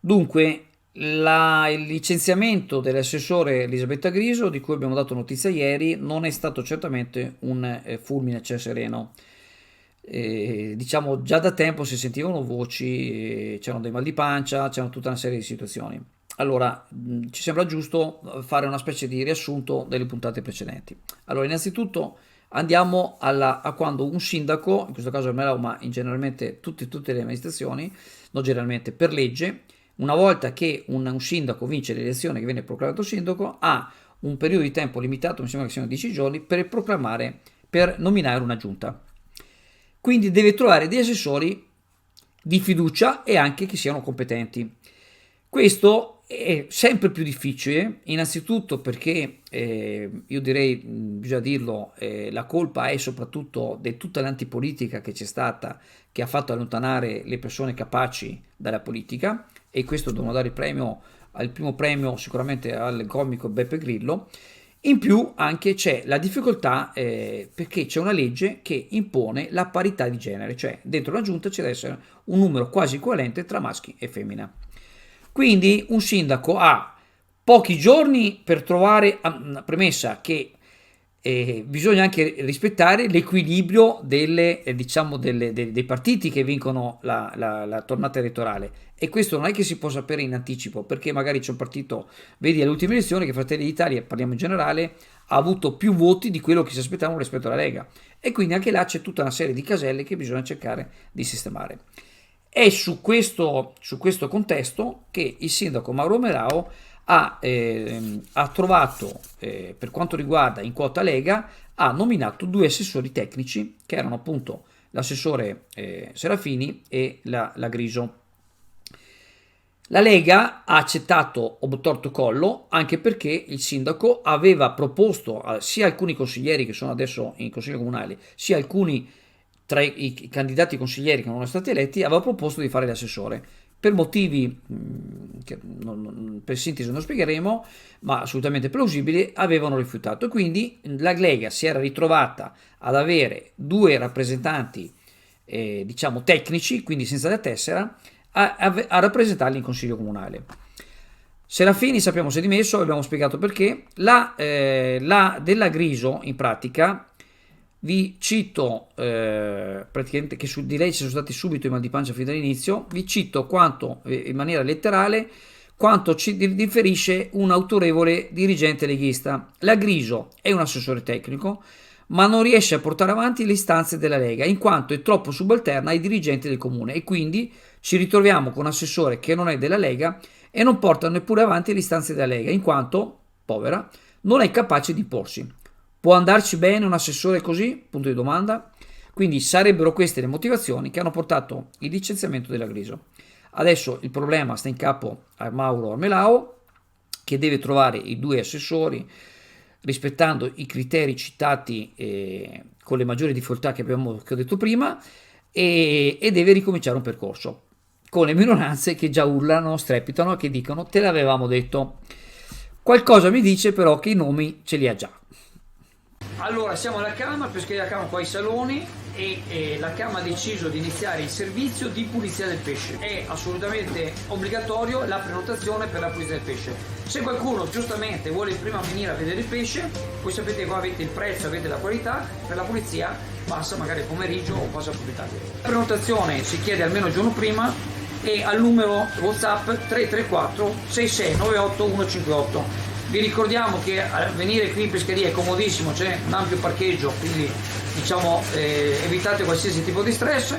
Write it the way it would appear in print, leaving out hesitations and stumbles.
Dunque, il licenziamento dell'assessore Elisabetta Griso, di cui abbiamo dato notizia ieri, non è stato certamente un fulmine a ciel sereno. Diciamo, già da tempo si sentivano voci, c'erano dei mal di pancia, c'erano tutta una serie di situazioni. Allora, ci sembra giusto fare una specie di riassunto delle puntate precedenti. Allora, innanzitutto andiamo a quando un sindaco, in questo caso il Melau, ma in generalmente tutte le amministrazioni, non generalmente per legge, una volta che un sindaco vince l'elezione, che viene proclamato sindaco, ha un periodo di tempo limitato, mi sembra che siano 10 giorni, per nominare una giunta. Quindi deve trovare degli assessori di fiducia e anche che siano competenti. Questo è sempre più difficile, innanzitutto perché io direi, bisogna dirlo, la colpa è soprattutto di tutta l'antipolitica che c'è stata, che ha fatto allontanare le persone capaci dalla politica, e questo dobbiamo dare il primo premio sicuramente al comico Beppe Grillo. In più anche c'è la difficoltà perché c'è una legge che impone la parità di genere, cioè dentro la giunta ci deve essere un numero quasi equivalente tra maschi e femmina. Quindi un sindaco ha pochi giorni per trovare, premessa che bisogna anche rispettare l'equilibrio diciamo dei partiti che vincono la tornata elettorale, e questo non è che si può sapere in anticipo, perché magari c'è un partito, vedi alle ultime elezioni che Fratelli d'Italia, parliamo in generale, ha avuto più voti di quello che si aspettavano rispetto alla Lega, e quindi anche là c'è tutta una serie di caselle che bisogna cercare di sistemare. È su questo contesto che il sindaco Mauro Melao ha trovato, per quanto riguarda in quota Lega, ha nominato due assessori tecnici, che erano appunto l'assessore Serafini e la Griso. La Lega ha accettato obtorto collo, anche perché il sindaco aveva proposto sia alcuni consiglieri che sono adesso in consiglio comunale, sia alcuni tra i candidati consiglieri che non sono stati eletti, aveva proposto di fare l'assessore. Per motivi che per sintesi non spiegheremo, ma assolutamente plausibili, avevano rifiutato. E quindi la Lega si era ritrovata ad avere due rappresentanti, diciamo tecnici, quindi senza la tessera, a rappresentarli in consiglio comunale. Serafini sappiamo si è dimesso, abbiamo spiegato perché. Della Griso, in pratica, vi cito praticamente che di lei ci sono stati subito i mal di pancia fin dall'inizio. Vi cito quanto, in maniera letterale, quanto ci riferisce un autorevole dirigente leghista. La Griso è un assessore tecnico, ma non riesce a portare avanti le istanze della Lega, in quanto è troppo subalterna ai dirigenti del comune, e quindi ci ritroviamo con un assessore che non è della Lega e non porta neppure avanti le istanze della Lega, in quanto, povera, non è capace di porsi. Può andarci bene un assessore così? Punto di domanda. Quindi sarebbero queste le motivazioni che hanno portato il licenziamento della Griso. Adesso il problema sta in capo a Mauro Armelao, che deve trovare i due assessori rispettando i criteri citati con le maggiori difficoltà che ho detto prima, e deve ricominciare un percorso con le minoranze che già urlano, strepitano e che dicono te l'avevamo detto. Qualcosa mi dice però che i nomi ce li ha già. Allora, siamo alla Camera, per scrivere la Camera qua ai saloni, e la Camera ha deciso di iniziare il servizio di pulizia del pesce. È assolutamente obbligatorio la prenotazione per la pulizia del pesce. Se qualcuno giustamente vuole prima venire a vedere il pesce, voi sapete che qua avete il prezzo, avete la qualità, per la pulizia passa magari pomeriggio o passa proprietario. La prenotazione si chiede almeno il giorno prima, e al numero WhatsApp 334 6698 158. Vi ricordiamo che venire qui in pescheria è comodissimo, c'è un ampio parcheggio, quindi diciamo evitate qualsiasi tipo di stress.